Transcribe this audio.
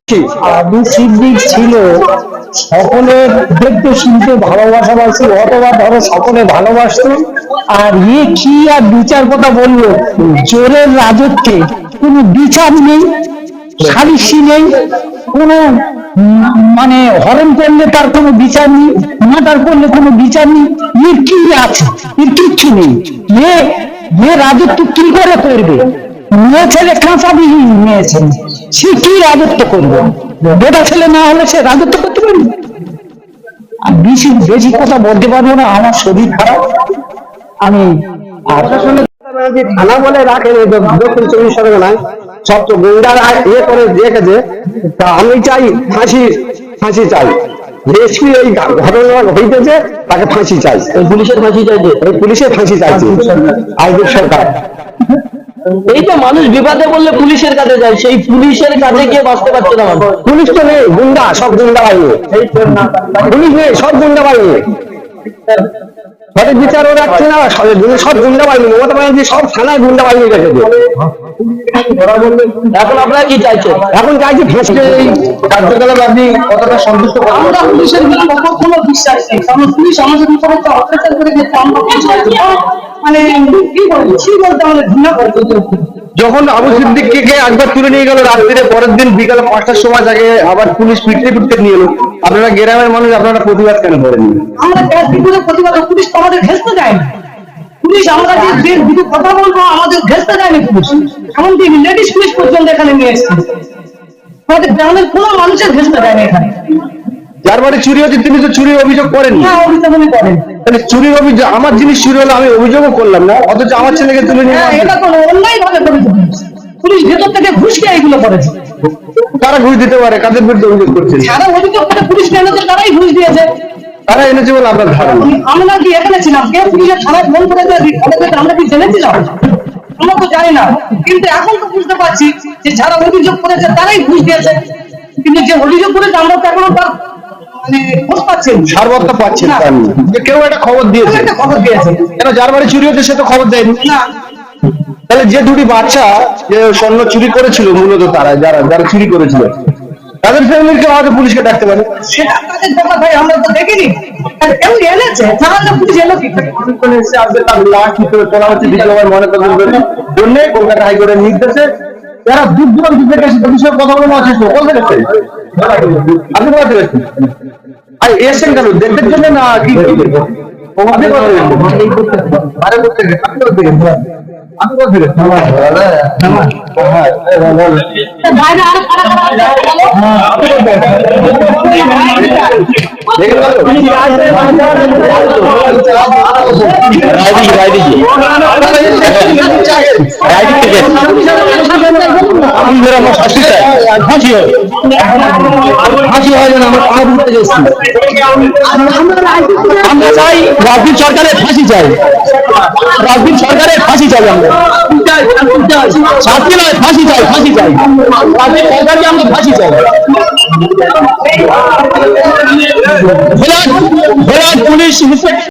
আবু সিদ্দিক ছিল সকলের দেখতে শুনতে ভালোবাসাবাসী, অথবা ধরো সকলে ভালোবাসত। আর কি আর বিচার কথা বললো, চোরের রাজত্বে কোনো বিচার নেই, সালিসি নেই, কোনো মানে হরণ করলে তার কোনো বিচার নেই, মার্ডার করলে কোনো বিচার নেই। এর কি আছে? এর কিচ্ছু নেই। রাজত্ব কি করে করবে? মেয়ে ছেলে কাঁচাবিহীন মেয়ে ছেলে, সে কি রাজত্ব করবে? বেটা ছেলে না হলে সে রাজত্ব করতে পারবে? আর বেশি বেশি কথা বলতে পারবো না, আমার শরীর খারাপ। আমি থানা বলে রাখে দক্ষিণ চব্বিশ পরগনায় সব তো গুন্ডারা ইয়ে করে রেখেছে। তা আমি চাই ফাঁসি চাই। এসপি এই ঘটনা হইতেছে, তাকে ফাঁসি চাই। পুলিশের ফাঁসি চাইছে, পুলিশের ফাঁসি চাইছে আইনের সরকার। এই তো মানুষ বিপদে বললে পুলিশের কাছে যায়, সেই পুলিশের কাছে গিয়ে বাঁচতে পারছে না মানুষ। পুলিশ তো নেই, গুন্ডা, সব গুন্ডা বাহিনী। পুলিশ নেই, সব গুন্ডা বাহিনী। সঠিক বিচারও রাখছে না, সব গুন্ডা বাহিনী। মমতা ব্যানার্জি সব থানায় গুন্ডা বাহিনী রেখেছে। এখন আপনারা কি চাইছেন? এখন চাইছি ফাঁসি। এই কার্যকলাপ আপনি কতটা সন্তুষ্ট? আমরা পুলিশের কোনো বিশ্বাস নেই, কারণ পুলিশ আমাদের উপরে তো অত্যাচার করে গেছে। আমরা মানে কি বলতে আমাদের ঘৃণা করতে। যখন আবু সিদ্দিককে একবার তুলে নিয়ে গেল রাত্রিরে, পরের দিন বিকাল 5টার সময় তাকে আবার পুলিশ পিটতে নিয়ে এলো, আপনারা গ্রামের মানুষ আপনারা প্রতিবাদ কেন করেননি? আমরা প্রতিবাদ, পুলিশ তো আমাদের ঘেঁচতে দেয় না। পুলিশ আমরা যে দুটো কথা বলবো আমাদের ঘেঁচতে দেয়নি পুলিশ। এমনকি লেডিস পুলিশ পর্যন্ত এখানে নিয়ে এসছে। আমাদের গ্রামের কোনো মানুষের ঘেঁচতে দেয়নি এখানে। যার বাড়ি চুরি হচ্ছে তিনি তো চুরির অভিযোগ করেন? হ্যাঁ, অভিযোগ করেন। তাহলে চুরির অভিযোগ, আমার জিনিস চুরি হলো আমি অভিযোগও করলাম না, অথচ আমার ছেলেকে তুলে নিয়ে এটা তো অন্যায় ভাবে করেছে পুলিশ। ভেতর থেকে ঘুষ খেয়ে এইগুলো করেছে। কারা ঘুষ দিতে পারে? কাদের বিরুদ্ধে অভিযোগ করছেন? যারা অভিযোগ করে পুলিশ এনেছে তারাই ঘুষ দিয়েছে। তারা এনেছে বলে আপনার ধারণা? আমরা কি এখানে ছিলাম? কে পুলিশের থানায় ফোন করে আমরা কি জেনেছিলাম? আমরা তো জানি না, কিন্তু এখন তো বুঝতে পারছি যে যারা অভিযোগ করেছে তারাই ঘুষ দিয়েছে। কিন্তু যে অভিযোগ করেছে আমরা তো এখনো তার মানে খোঁজ পাচ্ছি না, সারবত্তা পাচ্ছেন না। যে কেউ একটা খবর দিয়েছে, কেন যার বাড়ি চুরি হচ্ছে সে তো খবর দেয়নি না। তাহলে যে দুটি বাচ্চা যে স্বর্ণ চুরি করেছিল, মূলত তারা যারা চুরি করেছিল, তাদের ফ্যামিলিকে হয়তো পুলিশকে ডাকতে পারে। সেটা তাদের ব্যাপার ভাই, আমরা তো দেখিনি। কেউ এনেছে, তাহলে পুলিশ এলো কি? তার লাশ ভিতরে তোলা হচ্ছে দ্বিতীয়বার ময়নাতদন্তের জন্য কলকাতা হাইকোর্টের নির্দেশে। যারা দূর দূরান্ত থেকে এসে বিষয়ে কথা বলে নেওয়ার চেষ্টা করতে গেছে, আপনি কোথা থেকে এসেছেন? আর এসেছেন কেন? দেখতে জন্য না কি? আপনি কোথা থেকে আমরা চাই রাজনীতি সরকারের ফাঁসি চাই, রাজনীতি সরকারের ফাঁসি চাই। আমরা শাস্তি নয়, ফাঁসি চাই, ফাঁসি চাই। রাজনীতি সরকারকে আমরা ফাঁসি চাই। পুলিশ